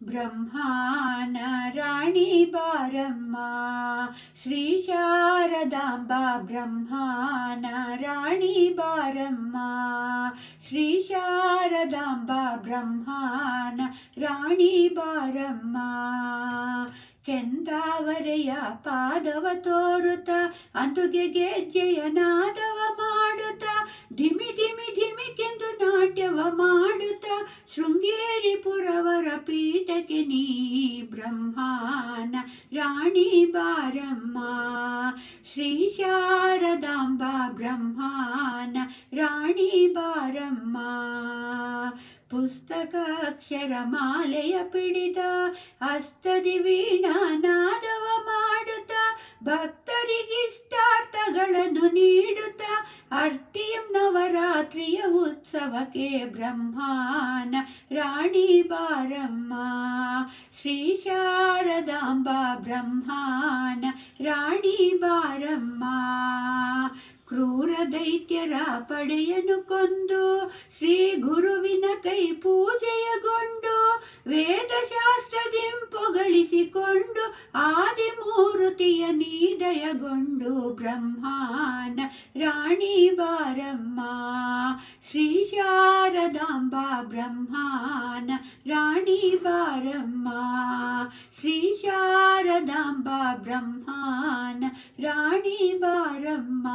ಬ್ರಹ್ಮಾನ ರಾಣಿ ಬಾರಮ್ಮ. ಶ್ರೀ ಶಾರದಾಂಬಾ ಬ್ರಹ್ಮಾನ ರಾಣಿ ಬಾರಮ್ಮ. ಶ್ರೀ ಶಾರದಾಂಬಾ ಬ್ರಹ್ಮಾನ ರಾಣಿ ಬಾರಮ್ಮ. ಕೆಂದಾವರೆಯ ಪಾದವ ತೋರುತ್ತ ಅಂದುಗೆ ಗೆಜ್ಜೆಯ ನಾದವ ಮಾಡುತ್ತ ಧಿಮಿ ಧಿಮಿ ಧಿಮಿಕೆಂದು ನಾಟ್ಯವ ಮಾಡುತ್ತ ಶೃಂಗೇರಿ ಪುರವರ ಪೀಠಕ್ಕೆ ನೀ ಬ್ರಹ್ಮಾನ ರಾಣಿ ಬಾರಮ್ಮ. ಶ್ರೀ ಶಾರದಾಂಬಾ ಬ್ರಹ್ಮಾನ ರಾಣಿ ಬಾರಮ್ಮ. ಪುಸ್ತಕ ಅಕ್ಷರ ಮಾಲೆಯ ಪಿಡಿದ ಹಸ್ತದಿ ವೀಣಾ ನಾದವ ಮಾಡುತ್ತ ಭಕ್ತರಿಗಿಷ್ಟಾರ್ಥಗಳನ್ನು ನೀಡುತ್ತ ಅರ್ತಿಯಂ ನವರಾತ್ರಿಯ ಉತ್ಸವಕ್ಕೆ ಬ್ರಹ್ಮಾನ ರಾಣಿ ಬಾರಮ್ಮ. ಶ್ರೀ ಶಾರದಾಂಬಾ ಬ್ರಹ್ಮಾನ ರಾಣಿ ಬಾರಮ್ಮ. ಕ್ರೂರ ದೈತ್ಯರ ಪಡೆಯನ್ನು ಕೊಂದು ಶ್ರೀ ಗುರುವಿನ ಕೈ ಪೂಜೆಯಗೊಂಡು ವೇದಶಾಸ್ತ್ರದಿಂಪುಗಳಿಸಿಕೊಂಡು ಆದಿಮೂರುತಿಯ ನೀದಯಗೊಂಡು ಬ್ರಹ್ಮಾನ ರಾಣಿ ಬಾರಮ್ಮ. ಶ್ರೀ ಶಾರದಾಂಬಾ ಬ್ರಹ್ಮಾನ ರಾಣಿ ಬಾರಮ್ಮ. ಶ್ರೀ ಶಾರದಾಂಬಾ ಬ್ರಹ್ಮಾನ ರಾಣಿ ಬಾರಮ್ಮ.